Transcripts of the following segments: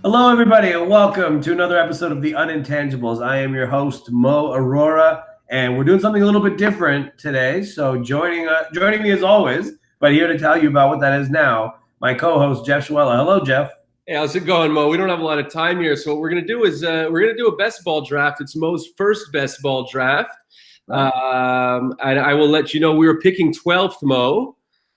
Hello, everybody, and welcome to another episode of the Unintangibles. I am your host, Mo Aurora, and we're doing something a little bit different today. So joining me as always, but here to tell you about what that is now, my co-host, Jeff Schwella. Hello, Jeff. Hey, how's it going, Mo? We don't have a lot of time here, so what we're going to do is we're going to do a best ball draft. It's Mo's first best ball draft. And I will let you know we were picking 12th, Mo.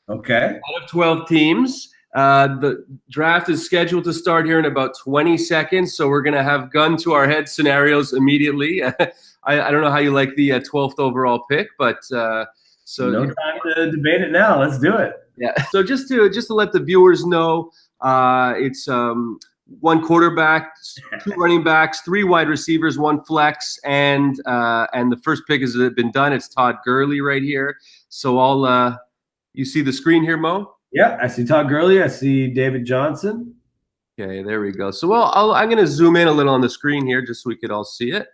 Okay. Out of 12 teams. The draft is scheduled to start here in about 20 seconds, so we're going to have gun to our head scenarios immediately. I don't know how you like the 12th overall pick, but so no time to debate it now. Let's do it. Yeah. So just to let the viewers know, it's one quarterback, two running backs, three wide receivers, one flex, and the first pick has been done. It's Todd Gurley right here. So you see the screen here, Mo? Yeah, I see Todd Gurley. I see David Johnson. Okay, there we go. So I'm going to zoom in a little on the screen here just so we could all see it.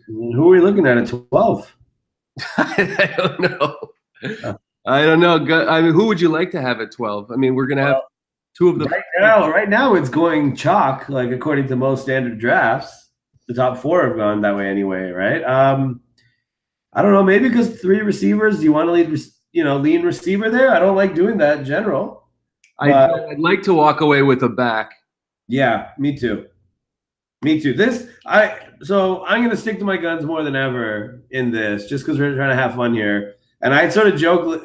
Who are we looking at 12? I don't know. I don't know. I mean, who would you like to have at 12? I mean, we're going to have two of them. Right now, it's going chalk, like according to most standard drafts. The top four have gone that way anyway, right? I don't know. Maybe because three receivers, do you want to lean receiver there? I don't like doing that in general. I'd like to walk away with a back. Yeah, me too. So I'm going to stick to my guns more than ever in this, just because we're trying to have fun here. And I sort of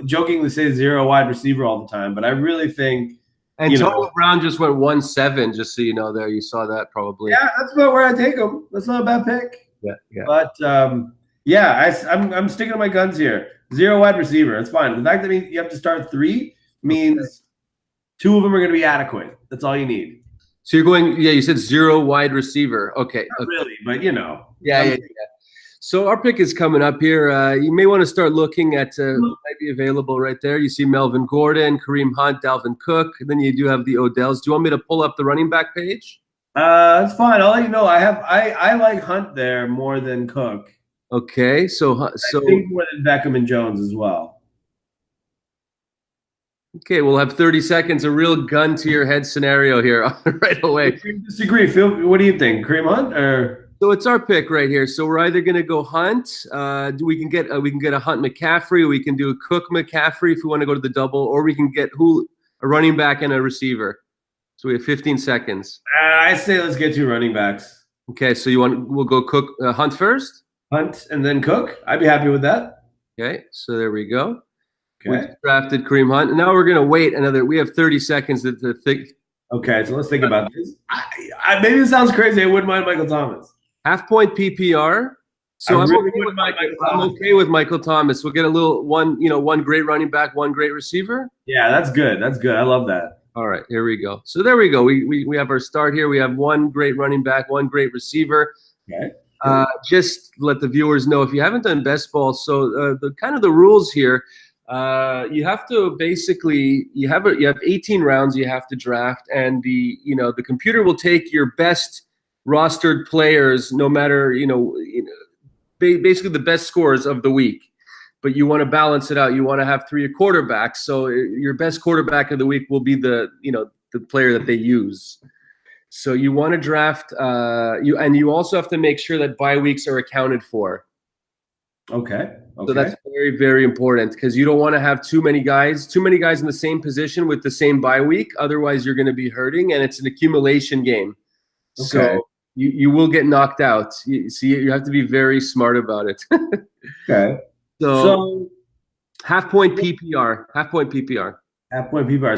jokingly say zero wide receiver all the time, but I really think. Antonio Brown just went 1-7, just so you know. There, you saw that probably. Yeah, that's about where I take him. That's not a bad pick. Yeah. But I'm sticking to my guns here. Zero wide receiver. It's fine. The fact that you have to start three means two of them are going to be adequate. That's all you need. So you're going. Yeah, you said zero wide receiver. Okay. Not really, but Yeah. So our pick is coming up here. You may want to start looking at what might be available right there. You see Melvin Gordon, Kareem Hunt, Dalvin Cook, and then you do have the Odells. Do you want me to pull up the running back page? That's fine. I'll let you know. I like Hunt there more than Cook. Okay, so I think more than Beckham and Jones as well. Okay, we'll have 30 seconds. A real gun to your head scenario here right away. If you disagree, Phil, what do you think? Kareem Hunt or? So it's our pick right here. So we're either going to go Hunt. We can get a Hunt McCaffrey. We can do a Cook McCaffrey if we want to go to the double, or we can get a running back and a receiver. So we have 15 seconds. I say let's get two running backs. Okay, so we'll go Cook Hunt first. Hunt and then Cook. I'd be happy with that. Okay, so there we go. Okay. We drafted Kareem Hunt. And now we're going to wait we have 30 seconds to think. Okay, so let's think about this. Maybe it sounds crazy. I wouldn't mind Michael Thomas. Half-point PPR. So I'm okay with Michael Thomas. We'll get a little one great running back, one great receiver. Yeah, that's good. I love that. All right, here we go. So there we go. We have our start here. We have one great running back, one great receiver. Okay. Just let the viewers know if you haven't done best ball. So the rules here, you have to basically you have 18 rounds you have to draft, and the computer will take your best rostered players, no matter basically the best scores of the week. But you want to balance it out. You want to have three quarterbacks. So your best quarterback of the week will be the player that they use. So you want to draft you also have to make sure that bye weeks are accounted for. Okay. So that's very, very important, because you don't want to have too many guys in the same position with the same bye week. Otherwise, you're going to be hurting, and it's an accumulation game. Okay. So you will get knocked out. You have to be very smart about it. Okay. So half-point PPR.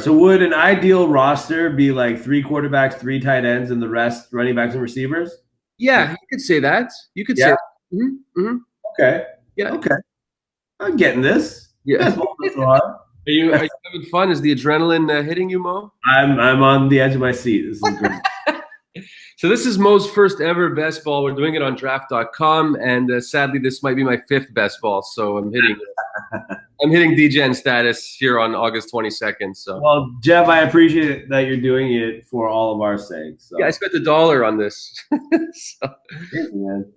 So would an ideal roster be like three quarterbacks, three tight ends, and the rest running backs and receivers? Yeah, you could say that. Say that. Mm-hmm. Mm-hmm. Okay. Yeah. Okay. I'm getting this. Yeah. Are you having fun? Is the adrenaline hitting you, Mo? I'm on the edge of my seat. This is great. So this is Mo's first ever best ball. We're doing it on draft.com, and sadly, this might be my fifth best ball. So I'm hitting DGen status here on August 22nd. So well, Jeff, I appreciate it that you're doing it for all of our sake. So. Yeah, I spent $1 on this. So. Yeah, man.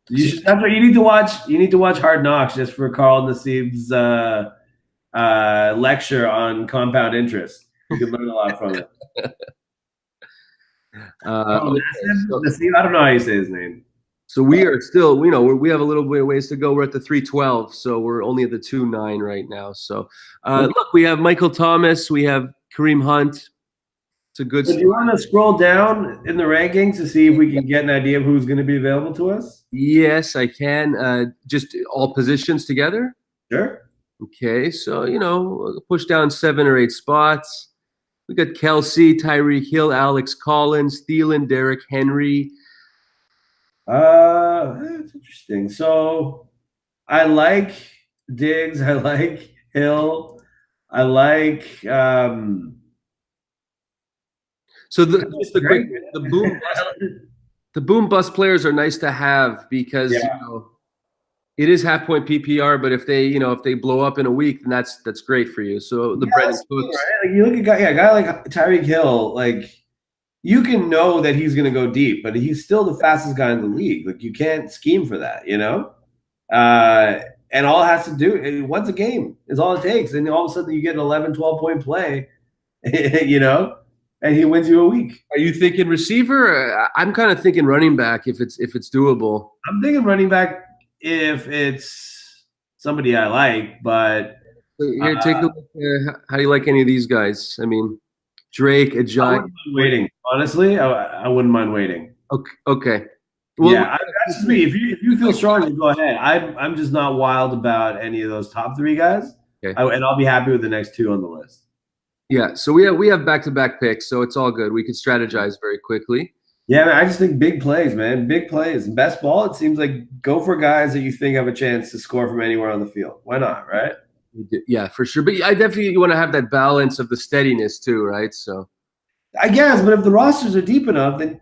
That's what you need to watch. You need to watch Hard Knocks just for Carl Nassib's lecture on compound interest. You can learn a lot from it. Oh, Okay, I don't know how you say his name. so we are still, we have a little bit of ways to go. We're at the 312, so we're only at the 2-9 right now. So Okay. look, we have Michael Thomas, we have Kareem Hunt. It's a good So do start. you want to scroll down in the rankings to see if we can get an idea of who's going to be available to us? Yes, I can. Just all positions together. Sure. Okay, so push down 7 or 8 spots. We got Kelsey, Tyreek Hill, Alex Collins, Thielen, Derrick Henry. That's interesting. So I like Diggs. I like Hill. I like So just a quick Drake. the boom bust players are nice to have because Yeah. it is half point PPR, but if they blow up in a week, then that's great for you. So the Yeah, Brendan that's the thing, Cooks. right? Like you look at a guy like Tyreek Hill, like you can know that he's going to go deep, but he's still the fastest guy in the league. Like you can't scheme for that, you know? Uh, and all it has to do, once a game is all it takes. And all of a sudden you get an 11, 12-point play, you know, and he wins you a week. Are you thinking receiver? I'm kind of thinking running back if it's doable. I'm thinking running back if it's somebody I like, but Here, take a look. How do you like any of these guys? I mean, Drake, I Ajay. wouldn't mind waiting. Honestly, I wouldn't mind waiting. Okay. Okay. Well, Yeah, that's just me. If you feel strongly, go ahead. I'm just not wild about any of those top three guys, okay. and I'll be happy with the next two on the list. Yeah. So we have back-to-back picks, so it's all good. We can strategize very quickly. Yeah, man, I just think big plays, man. Big plays. Best ball, it seems like go for guys that you think have a chance to score from anywhere on the field. Why not, right? Yeah, for sure. But I definitely want to have that balance of the steadiness too, right? So I guess, but if the rosters are deep enough, then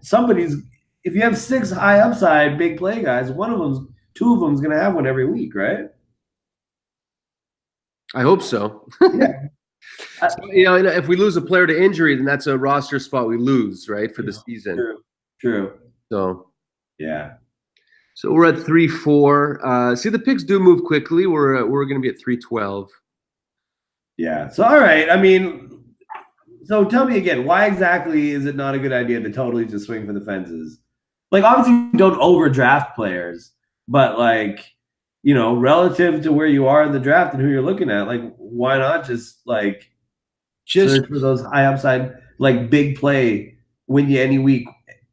if you have six high upside big play guys, two of them's going to have one every week, right? I hope so. Yeah. So, if we lose a player to injury, then that's a roster spot we lose, right, for the season. True. True. So Yeah. so we're at 3-4. See, the picks do move quickly. We're going to be at 312. Yeah. So, all right. I mean, so tell me again, why exactly is it not a good idea to totally just swing for the fences? Like, obviously, you don't overdraft players, but relative to where you are in the draft and who you're looking at, like, why not just search for those high upside, like big play, win you any week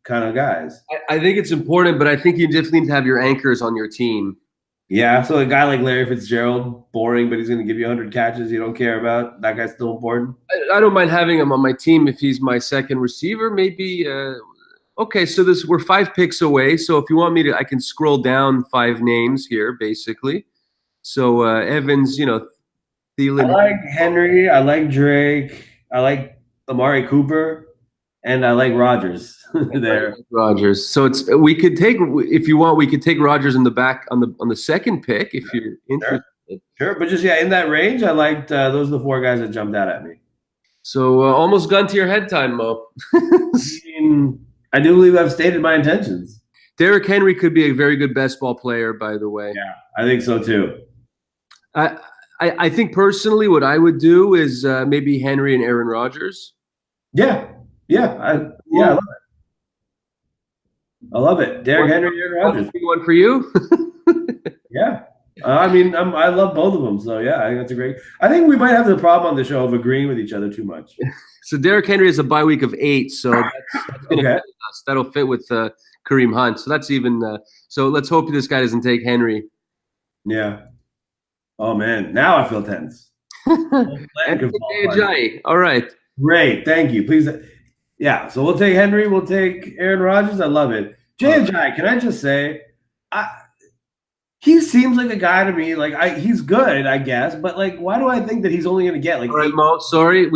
kind of guys? I think it's important, but I think you just need to have your anchors on your team. Yeah. So a guy like Larry Fitzgerald, boring, but he's going to give you 100 catches you don't care about. That guy's still important. I don't mind having him on my team if he's my second receiver. Maybe. Okay, so we're 5 picks away. So if you want me to, I can scroll down 5 names here, basically. So Evans, Thielen. I like Henry. I like Drake. I like Amari Cooper, and I like Rodgers there. Rodgers. So we could take, if you want, we could take Rodgers in the back on the second pick if you're interested. Sure, but just in that range, I liked those are the 4 guys that jumped out at me. So almost gun to your head time, Mo. I do believe I've stated my intentions. Derrick Henry could be a very good best ball player, by the way. Yeah, I think so too. I think personally, what I would do is maybe Henry and Aaron Rodgers. Yeah, I love it. I love it. Derrick Henry, Aaron Rodgers. One for you. Yeah. I mean, I love both of them. So, yeah, I think that's a great. I think we might have the problem on the show of agreeing with each other too much. So, Derrick Henry is a bye week of 8. So, that's going to fit us. That'll fit with Kareem Hunt. So, that's even. So, let's hope this guy doesn't take Henry. Yeah. Oh, man. Now I feel tense. Ajay. All right. Great. Thank you. Please. Yeah. So, we'll take Henry. We'll take Aaron Rodgers. I love it. Ajay, can I just say, he seems like a guy to me. He's good, I guess, but why do I think that he's only going to get All right, Mo, sorry,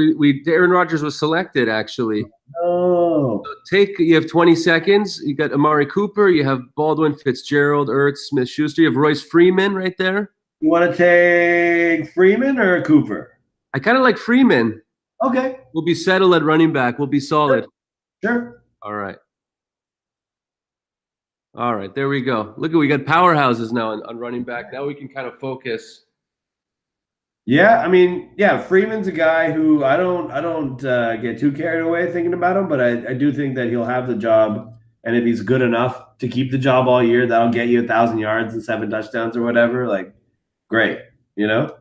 Aaron Rodgers was selected actually. Oh, so you have 20 seconds. You got Amari Cooper. You have Baldwin, Fitzgerald, Ertz, Smith-Schuster. You have Royce Freeman right there. You want to take Freeman or Cooper? I kind of like Freeman. Okay, we'll be settled at running back. We'll be solid. Sure. All right. All right, there we go. Look, we got powerhouses now on running back. Now we can kind of focus. Yeah, I mean, yeah, Freeman's a guy who I don't get too carried away thinking about him, but I do think that he'll have the job, and if he's good enough to keep the job all year, that'll get you 1,000 yards and 7 touchdowns or whatever. Like, great, you know?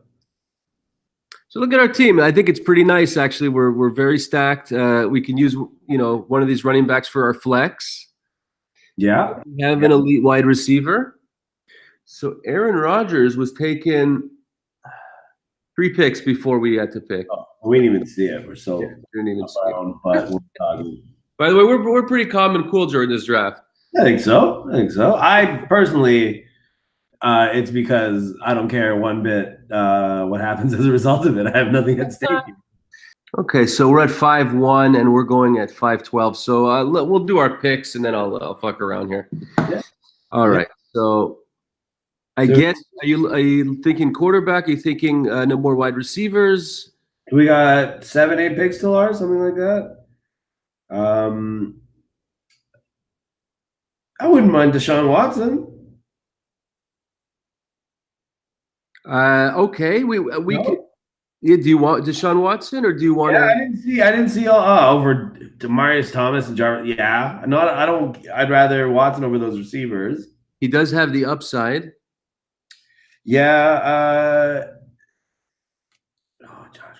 So look at our team. I think it's pretty nice, actually. We're very stacked. We can use one of these running backs for our flex. Yeah, We have yeah. an elite wide receiver. So Aaron Rodgers was taken 3 picks before we had to pick. Oh, we didn't even see it. We're so Didn't even see it. around, but we're talking. By the way, we're pretty calm and cool during this draft. I think so. I think so. I personally, it's because I don't care one bit what happens as a result of it. I have nothing at stake here. Okay, so we're at 5-1 and we're going at 5-12. So we'll do our picks and then I'll fuck around here. Yeah. All right. So I guess are you thinking quarterback? Are you thinking no more wide receivers? We got 7, 8 picks till ours, something like that. I wouldn't mind Deshaun Watson. Okay, we No? could. Yeah, do you want Deshaun Watson or do you want Yeah, to? I didn't see over Demarius Thomas and Jarvis. Yeah, no, I don't. I'd rather Watson over those receivers. He does have the upside. Yeah. Oh, Josh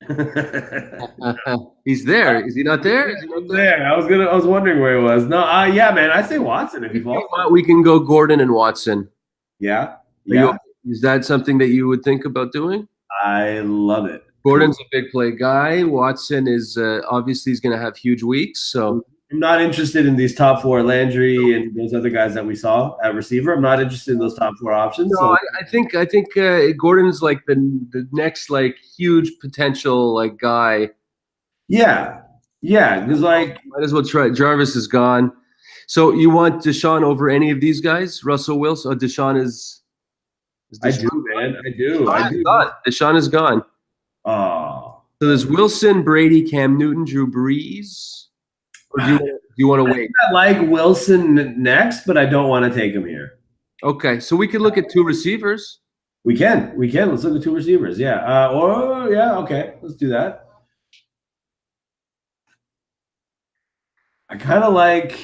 Gordon. He's there. Is he not there? Is he not there? There. I was wondering where he was. No, yeah, man. I say Watson if he falls. We can go Gordon and Watson. Yeah. Yeah. Is that something that you would think about doing? I love it. Gordon's a big play guy. Watson is obviously he's going to have huge weeks. So I'm not interested in these top 4, Landry and those other guys that we saw at receiver. I'm not interested in those top 4 options. no, So I think Gordon's like the next like huge potential like guy. yeah, because like Might as well try. Jarvis is gone. So you want Deshaun over any of these guys? Russell Wilson. Deshaun is I Deshaun do, man. I do. gone? Deshaun is gone. Oh, So there's Wilson, Brady, Cam Newton, Drew Brees. Or do you want to wait? I like Wilson next, but I don't want to take him here. Okay, so we could look at 2 receivers. We can. Let's look at 2 receivers. Yeah. Okay. Let's do that. I kind of like.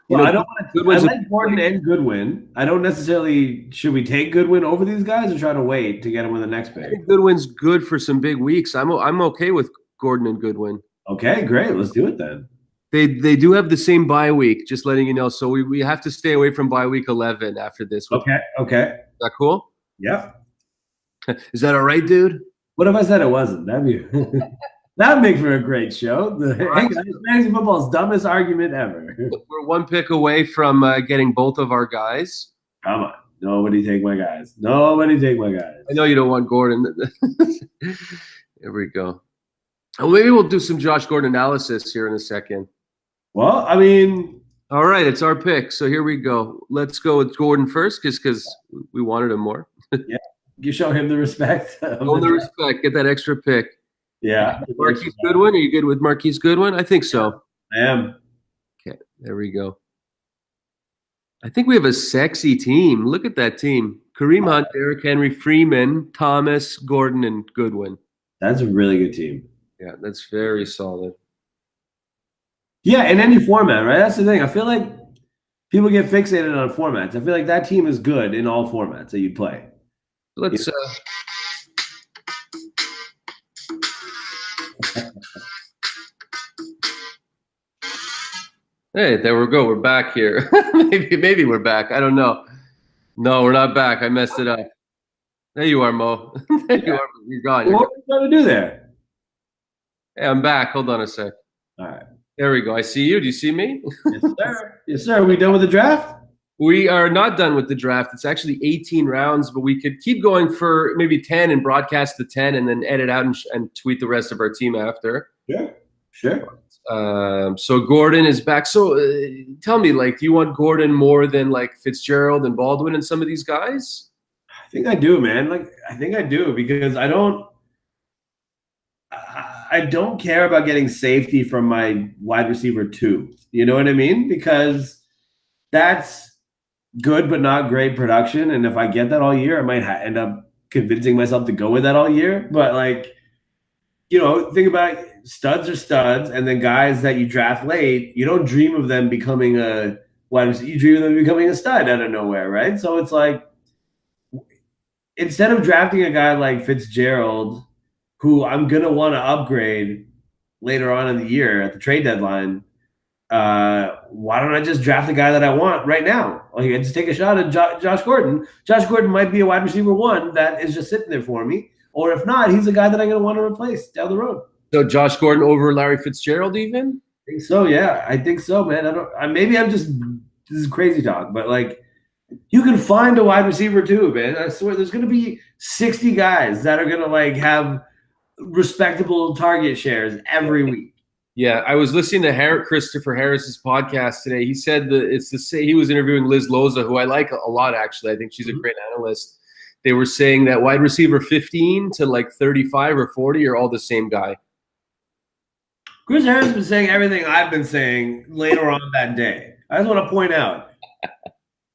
Well, I don't want to. I like Gordon and Goodwin. I don't necessarily. Should we take Goodwin over these guys or try to wait to get him with the next pick? I think Goodwin's good for some big weeks. I'm okay with Gordon and Goodwin. Okay, great. Let's do it then. They do have the same bye week. Just letting you know. So we have to stay away from bye week 11 after this. Okay. Is that cool? Yeah. Is that all right, dude? What if I said it wasn't? That'd make for a great show. Hey guys, fantasy football's dumbest argument ever. We're 1 pick away from getting both of our guys. Come on. Nobody take my guys. Nobody take my guys. I know you don't want Gordon. There we go. Oh, maybe we'll do some Josh Gordon analysis here in a second. Well, I mean, all right, it's our pick. So here we go. Let's go with Gordon first because we wanted him more. Yeah, you show him the respect. Show the respect. Get that extra pick. Yeah. Marquise Goodwin. Are you good with Marquise Goodwin? I think so. I am. Okay, there we go. I think we have a sexy team. Look at that team. Kareem Hunt, Derrick Henry, Freeman, Thomas, Gordon, and Goodwin. That's a really good team. Yeah, that's very solid. Yeah, in any format, right? That's the thing. I feel like people get fixated on formats. I feel like that team is good in all formats that you play. Let's Hey, there we go. We're back here. maybe we're back. I don't know. No, we're not back. I messed it up. There you are, Mo. There you are. You're gone. What are you trying to do there? Hey, I'm back. Hold on a sec. All right. There we go. I see you. Do you see me? Yes, sir. Yes, sir. Are we done with the draft? We are not done with the draft. It's actually 18 rounds, but we could keep going for maybe 10 and broadcast the 10 and then edit out and tweet the rest of our team after. Yeah, sure. So Gordon is back. So tell me, like, do you want Gordon more than like Fitzgerald and Baldwin and some of these guys? I think I do, man. Like, I think I do because I don't care about getting safety from my wide receiver 2. You know what I mean? Because that's good but not great production, and if I get that all year, I might end up convincing myself to go with that all year. But like, think about studs are studs, and then guys that you draft late, you don't dream of them becoming a wide receiver. You dream of them becoming a stud out of nowhere, right? So it's like, instead of drafting a guy like Fitzgerald, who I'm gonna want to upgrade later on in the year at the trade deadline, why don't I just draft the guy that I want right now? Like, just take a shot at Josh Gordon. Josh Gordon might be a wide receiver one that is just sitting there for me, or if not, he's a guy that I'm gonna want to replace down the road. So Josh Gordon over Larry Fitzgerald, even? I think so. Yeah, I think so, man. Maybe I'm just, this is crazy talk, but like, you can find a wide receiver too, man. I swear, there's gonna be 60 guys that are gonna like have respectable target shares every week. Yeah, I was listening to Christopher Harris's podcast today. He said that he was interviewing Liz Loza, who I like a lot, actually. I think she's a great analyst. They were saying that wide receiver 15 to like 35 or 40 are all the same guy. Chris Harris has been saying everything I've been saying later on that day. I just want to point out.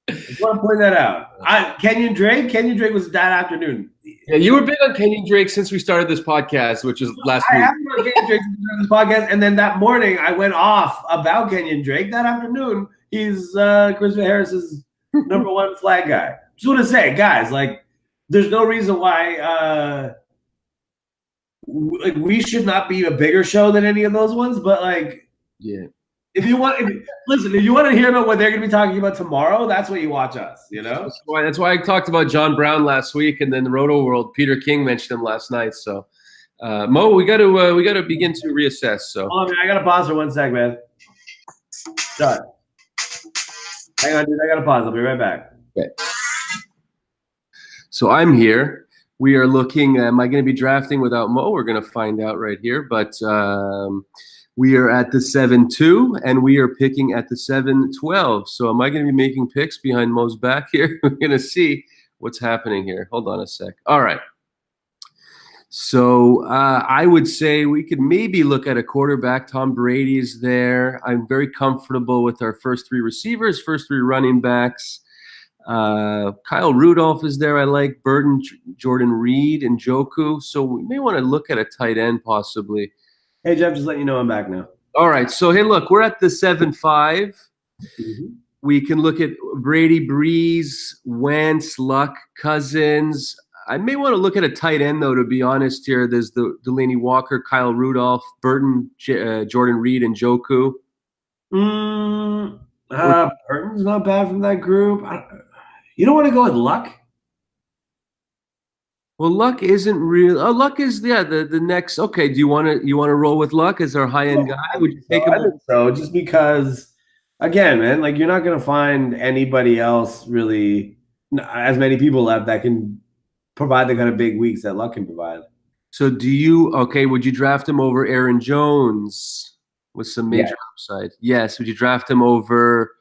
That out. Kenyon Drake was that afternoon. Yeah, you were big on Kenyon Drake since we started this podcast, which is last week. I have been on Kenyon Drake since we started this podcast, and then that morning I went off about Kenyon Drake. That afternoon, he's Chris Harris's number one flag guy. Just want to say, guys, like, there's no reason why like, we should not be a bigger show than any of those ones, but like, yeah. If you want to hear about what they're going to be talking about tomorrow, that's what you watch us, That's why I talked about John Brown last week, and then the Roto World, Peter King mentioned him last night. So, Mo, we got to begin to reassess. So, I got to pause for 1 sec, man. Done. Hang on, dude. I got to pause. I'll be right back. Okay. So I'm here. We are looking. Am I going to be drafting without Mo? We're going to find out right here, but. We are at the 7-2, and we are picking at the 7-12. So am I going to be making picks behind Mo's back here? We're going to see what's happening here. Hold on a sec. All right. So I would say we could maybe look at a quarterback. Tom Brady is there. I'm very comfortable with our first three receivers, first three running backs. Kyle Rudolph is there. I like Burton, Jordan Reed, and Njoku. So we may want to look at a tight end possibly. Hey, Jeff, just letting you know I'm back now. All right. So, hey, look, we're at the 7-5. Mm-hmm. We can look at Brady, Breeze, Wentz, Luck, Cousins. I may want to look at a tight end, though, to be honest here. There's the Delaney Walker, Kyle Rudolph, Burton, Jordan Reed, and Njoku. Burton's not bad from that group. You don't want to go with Luck? Well, Luck isn't real. Oh, Luck is the next. Okay, do you want to roll with Luck as our high end guy? Would you take him? I think so, just because, again, man, like, you're not gonna find anybody else really, as many people left that can provide the kind of big weeks that Luck can provide. So would you draft him over Aaron Jones with some major upside? Yes. Would you draft him over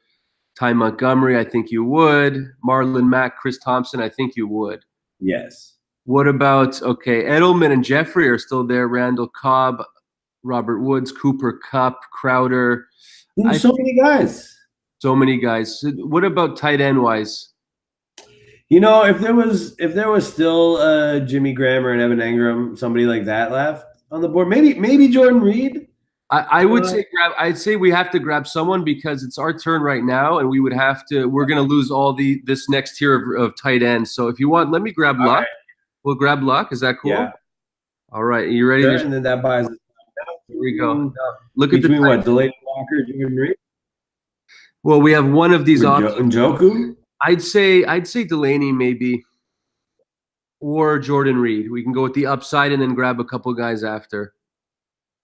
Ty Montgomery? I think you would. Marlon Mack, Chris Thompson? I think you would. Yes. What about, Edelman and Jeffrey are still there. Randall Cobb, Robert Woods, Cooper Kupp, Crowder. So many guys. So many guys. What about tight end wise? If there was still Jimmy Graham or an Evan Engram, somebody like that left on the board, maybe Jordan Reed. I would say I'd say we have to grab someone because it's our turn right now, and we're going to lose all this next tier of tight ends. So if you want, let me grab Luck. Right. We'll grab Luck. Is that cool? Yeah. All right. Are you ready? Sure, and then that buys us. Here we go. Look at Delaney Walker, Jordan Reed? Well, we have one of these options. Njoku? I'd say Delaney maybe, or Jordan Reed. We can go with the upside and then grab a couple guys after.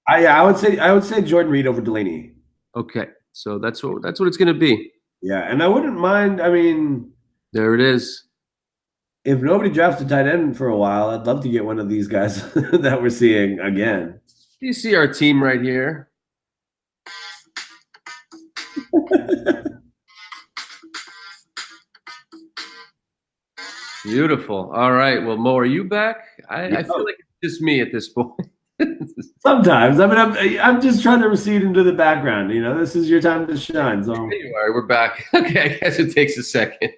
I would say Jordan Reed over Delaney. Okay, so that's what it's going to be. Yeah, and I wouldn't mind. I mean, there it is. If nobody drafts a tight end for a while, I'd love to get one of these guys that we're seeing again. You see our team right here. Beautiful. All right. Well, Mo, are you back? I feel like it's just me at this point. Sometimes. I mean, I'm just trying to recede into the background. This is your time to shine. So there you are. We're back. Okay, I guess it takes a second.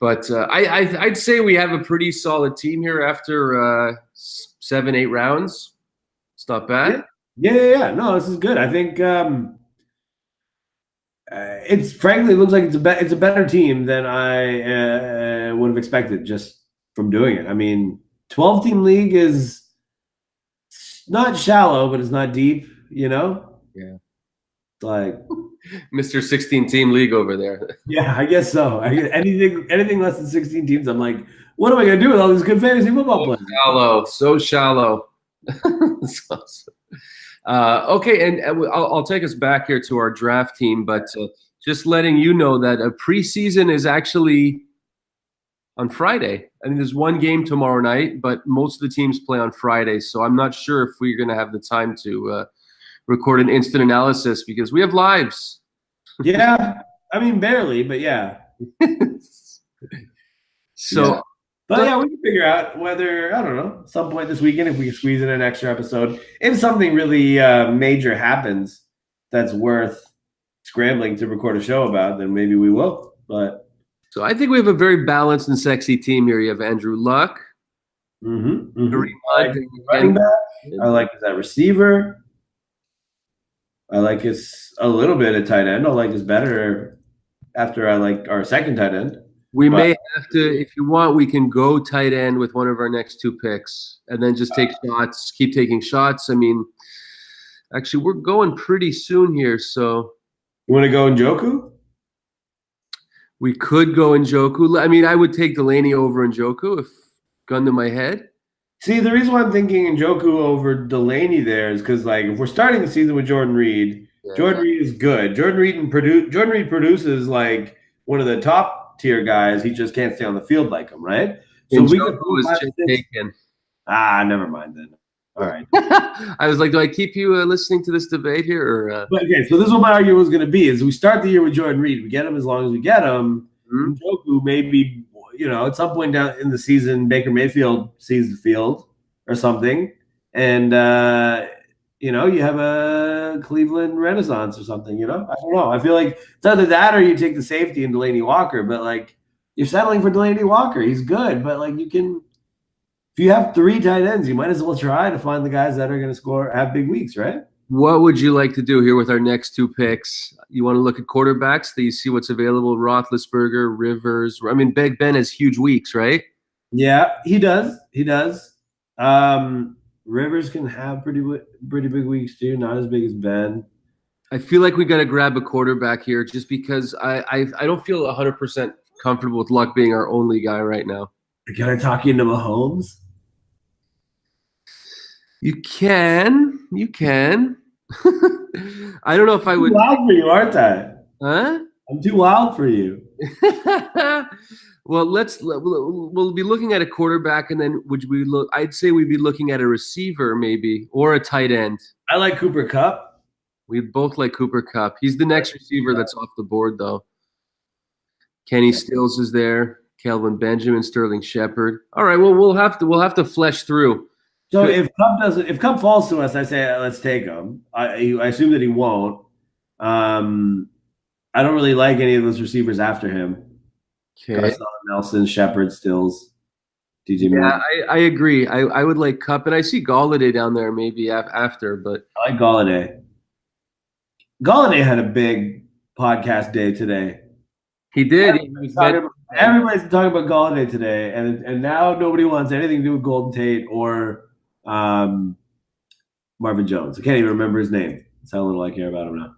But I'd say we have a pretty solid team here after 7, 8 rounds. It's not bad. Yeah. No, this is good. I think it's frankly, it looks like it's a better team than I would have expected just from doing it. I mean, 12-team league is not shallow, but it's not deep. Yeah. Like Mr. 16-team league over there. Yeah, I guess so. Anything less than 16 teams, I'm like, what am I gonna do with all these good fantasy football players? So shallow. Okay, and I'll take us back here to our draft team, but just letting you know that a preseason is actually on Friday. I mean, there's one game tomorrow night, but most of the teams play on Friday, so I'm not sure if we're going to have the time to record an instant analysis because we have lives. Yeah, I mean, barely, but yeah. So. Yeah. But yeah, we can figure out whether, I don't know, some point this weekend, if we can squeeze in an extra episode, if something really major happens that's worth scrambling to record a show about, then maybe we will. But so I think we have a very balanced and sexy team here. You have Andrew Luck, I like running back. I like that receiver. I like his a little bit at tight end. I like his better after I like our second tight end. We may have to, if you want, we can go tight end with one of our next 2 picks and then just take shots, keep taking shots. I mean, actually, we're going pretty soon here, so. You want to go Njoku? We could go Njoku. I mean, I would take Delaney over Njoku if gun to my head. See, the reason why I'm thinking Njoku over Delaney there is because, like, if we're starting the season with Jordan Reed, Jordan Reed is good. Jordan Reed produces, like, one of the top tier guys. He just can't stay on the field like him, right? So we was just taken. Never mind then. All right. I was like, do I keep you listening to this debate here? Or okay, so this is what my argument was going to be: is we start the year with Jordan Reed, we get him as long as we get him. Njoku maybe, at some point down in the season, Baker Mayfield sees the field or something, and you have a Cleveland Renaissance or something. I don't know. I feel like it's either that or you take the safety and Delaney Walker, but like you're settling for Delaney Walker. He's good, but like if you have 3 tight ends, you might as well try to find the guys that are going to have big weeks, right? What would you like to do here with our next 2 picks? You want to look at quarterbacks? Do you see what's available? Roethlisberger, Rivers. I mean, Big Ben has huge weeks, right? Yeah, he does. Rivers can have pretty big weeks too, not as big as Ben. I feel like we got to grab a quarterback here just because I don't feel 100% comfortable with Luck being our only guy right now. Can I talk you into Mahomes? You can. I don't know if I would. I'm too wild for you, aren't I? Huh? I'm too wild for you. Well, we'll be looking at a quarterback, and then I'd say we'd be looking at a receiver maybe or a tight end. I like Cooper Kupp. We both like Cooper Kupp. He's the next receiver that's off the board, though. Kenny Stills is there. Kelvin Benjamin, Sterling Shepard. All right. Well, we'll have to flesh through. So if Kupp falls to us, I say let's take him. I assume that he won't. I don't really like any of those receivers after him. Okay. Nelson, Shepard, Stills, DJ Moore. Yeah, I agree. I would like Kupp, and I see Galladay down there maybe after, but I like Galladay. Galladay had a big podcast day today. He did. Everybody's talking about Galladay today, and now nobody wants anything to do with Golden Tate or Marvin Jones. I can't even remember his name. That's how little I care about him now.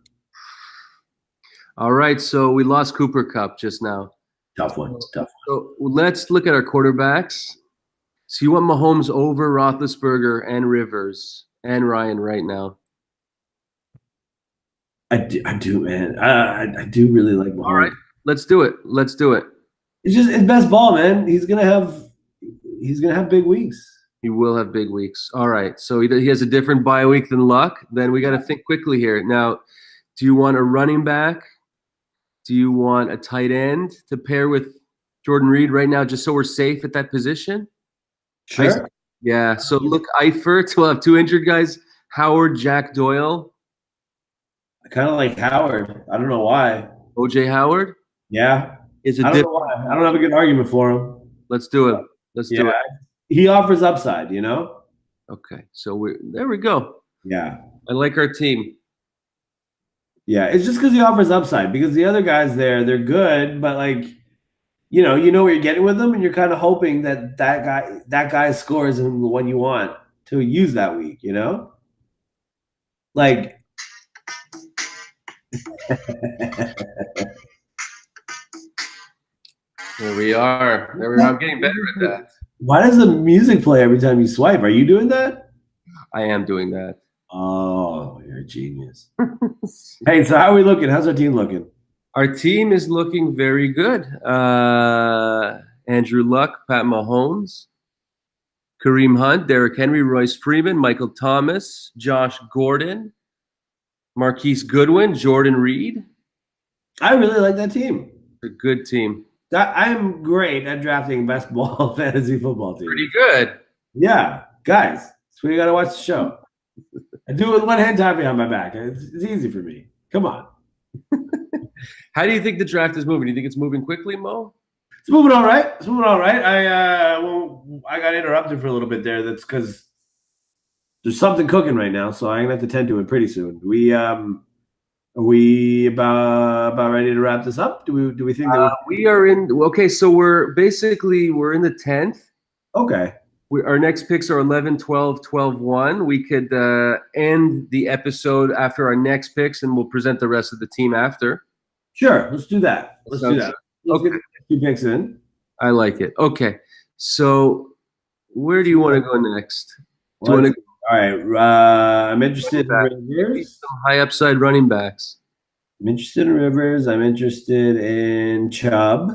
All right, so we lost Cooper Kupp just now. Tough one. So let's look at our quarterbacks. So you want Mahomes over Roethlisberger and Rivers and Ryan right now? I do, man. I do really like Mahomes. All right, let's do it. It's just his best ball, man. He's gonna have big weeks. He will have big weeks. All right, so he has a different bye week than Luck. Then we got to think quickly here. Now, do you want a running back? Do you want a tight end to pair with Jordan Reed right now, just so we're safe at that position? Sure. Yeah. So look, Eifert. We'll have 2 injured guys. Howard, Jack Doyle. I kind of like Howard. I don't know why. OJ Howard. Yeah. It's a I don't know different. why. I don't have a good argument for him. Let's do it. Let's do Yeah, it. he offers upside, you know? Okay, so there we go. Yeah. I like our team. Yeah, it's just because he offers upside. Because the other guys there, they're good, but like, you know what you're getting with them, and you're kind of hoping that that guy scores and the one you want to use that week. You know, like. There we are. There we are. I'm getting better at that. Why does the music play every time you swipe? Are you doing that? I am doing that. Oh, you're a genius. Hey, so how are we looking? How's our team looking? Our team is looking very good. Andrew Luck, Pat Mahomes, Kareem Hunt, Derrick Henry, Royce Freeman, Michael Thomas, Josh Gordon, Marquise Goodwin, Jordan Reed. I really like that team. A good team. I'm great at drafting best ball fantasy football team. Pretty good. Yeah, guys, that's why you got to watch the show. I do it with one hand tied behind my back. It's easy for me. Come on. How do you think the draft is moving? Do you think it's moving quickly, Mo? It's moving all right. It's moving all right. I got interrupted for a little bit there. That's because there's something cooking right now, so I'm gonna have to tend to it pretty soon. Are we about ready to wrap this up? Do we think that we are in? Okay, so we're in the 10th. Okay. Our next picks are 11, 12, 12, 1. We could end the episode after our next picks, and we'll present the rest of the team after. Sure, let's do that. Let's do that. Let's Okay. get the 2 picks in. I like it. Okay, so where do you want to go next? All right. I'm interested in Rivers. Some high upside running backs. I'm interested in Rivers. I'm interested in Chubb.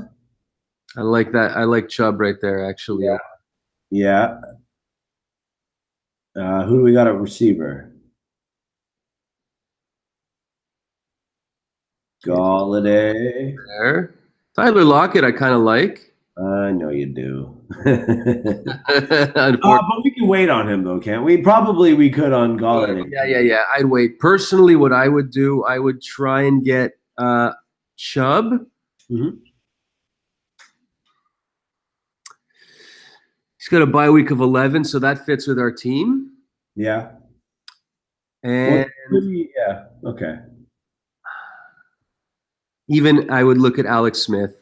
I like that. I like Chubb right there, actually. Yeah. Who do we got at receiver? Galladay. There. Tyler Lockett, I kind of like. I know you do. But we can wait on him though, can't we? Probably we could on Galladay. Yeah. I'd wait. Personally, what I would do, I would try and get Chubb. Mm-hmm. He's got a bye week of 11, so that fits with our team. Yeah. And yeah. Okay. Even I would look at Alex Smith.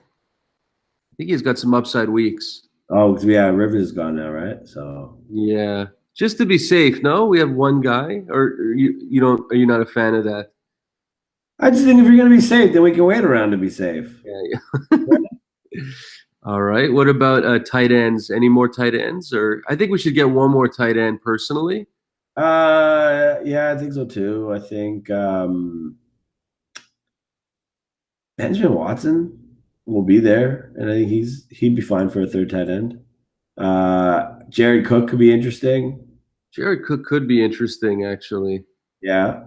I think he's got some upside weeks. Oh, yeah, Rivers is gone now, right? So yeah, just to be safe. No, we have one guy, or you don't? Are you not a fan of that? I just think if you're going to be safe, then we can wait around to be safe. Yeah. All right. What about tight ends? Any more tight ends? Or I think we should get one more tight end personally. Yeah, I think so too. I think Benjamin Watson will be there, and I think he'd be fine for a third tight end. Jared Cook could be interesting. Jared Cook could be interesting, actually. Yeah.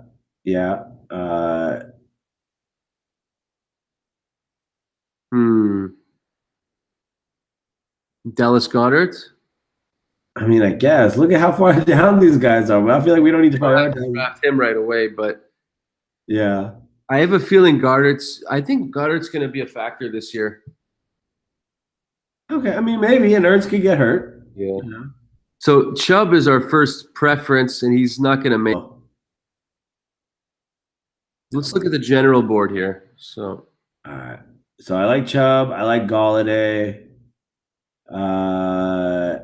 Dallas Goedert. I mean, I guess. Look at how far down these guys are. I feel like we don't need to prioritize draft him right away, but yeah. I have a feeling I think Goddard's going to be a factor this year. Okay, I mean, maybe, and Ertz could get hurt. Yeah. So Chubb is our first preference, and he's not going to make. Let's look at the general board here. So, all right. So I like Chubb. I like Galladay. I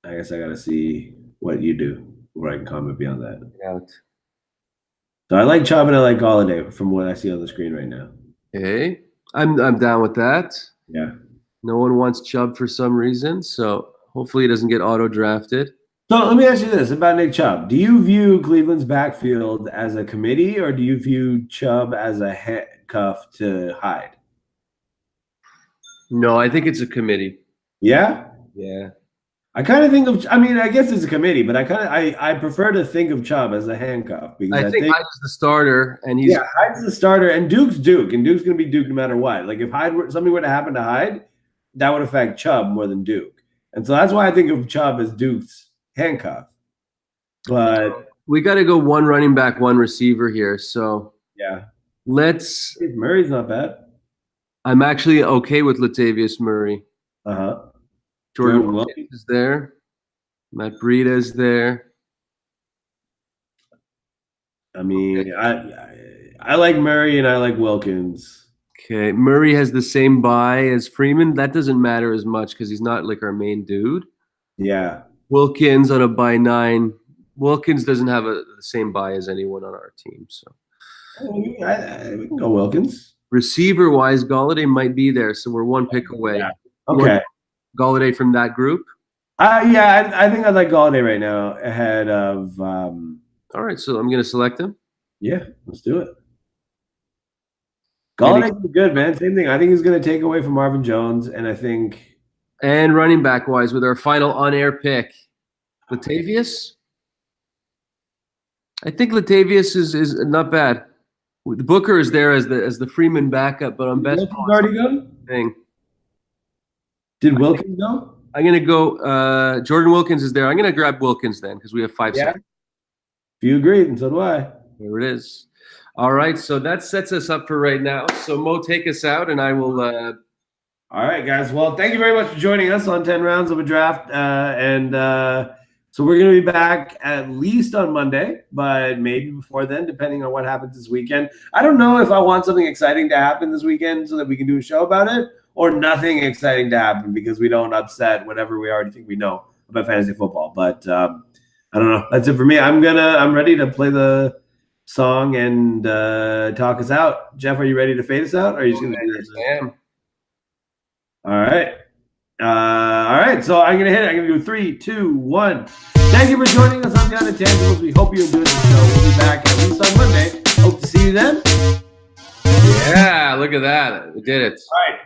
guess I got to see what you do before I can comment beyond that. Out. So I like Chubb and I like Galladay from what I see on the screen right now. Okay, I'm down with that. Yeah. No one wants Chubb for some reason, so hopefully he doesn't get auto drafted. So let me ask you this about Nick Chubb. Do you view Cleveland's backfield as a committee, or do you view Chubb as a handcuff to Hyde? No, I think it's a committee. Yeah? Yeah. I kind of think of, I mean, I guess it's a committee, but I prefer to think of Chubb as a handcuff because I think Hyde's the starter, and he's Hyde's the starter, and Duke's Duke, and Duke's going to be Duke no matter what. Like if something were to happen to Hyde, that would affect Chubb more than Duke, and so that's why I think of Chubb as Duke's handcuff. But we got to go one running back, one receiver here. So yeah, let's. Murray's not bad. I'm actually okay with Latavius Murray. Uh-huh. Jordan Wilkins is there. Matt Breida is there. I mean, I like Murray and I like Wilkins. Okay, Murray has the same bye as Freeman. That doesn't matter as much because he's not like our main dude. Yeah. Wilkins on a bye 9. Wilkins doesn't have the same bye as anyone on our team. So we can go Wilkins. Receiver wise, Galladay might be there, so we're one pick away. Yeah. Okay. Galladay from that group? Yeah, I think I like Galladay right now ahead of all right, so I'm going to select him. Yeah, let's do it. Galladay's good, man. Same thing. I think he's going to take away from Marvin Jones, and I think. And running back wise, with our final on-air pick, Latavius. I think Latavius is not bad. The Booker is there as the Freeman backup, but on best ball already gone. Thing. Did Wilkins go? I'm going to go. Jordan Wilkins is there. I'm going to grab Wilkins then because we have 5 seconds. If you agreed, and so do I. There it is. All right, so that sets us up for right now. So Mo, take us out, and I will. All right, guys. Well, thank you very much for joining us on 10 rounds of a draft, so we're going to be back at least on Monday, but maybe before then, depending on what happens this weekend. I don't know if I want something exciting to happen this weekend so that we can do a show about it, or nothing exciting to happen because we don't upset whatever we already think we know about fantasy football. But I don't know. That's it for me. I'm ready to play the song and talk us out. Jeff, are you ready to fade us out? Or are you just going to do this? I am. All right. All right. So I'm going to hit it. I'm going to do 3, 2, 1. Thank you for joining us on the Unintangibles. We hope you enjoyed the show. We'll be back at least on Monday. Hope to see you then. Yeah, look at that. We did it. All right.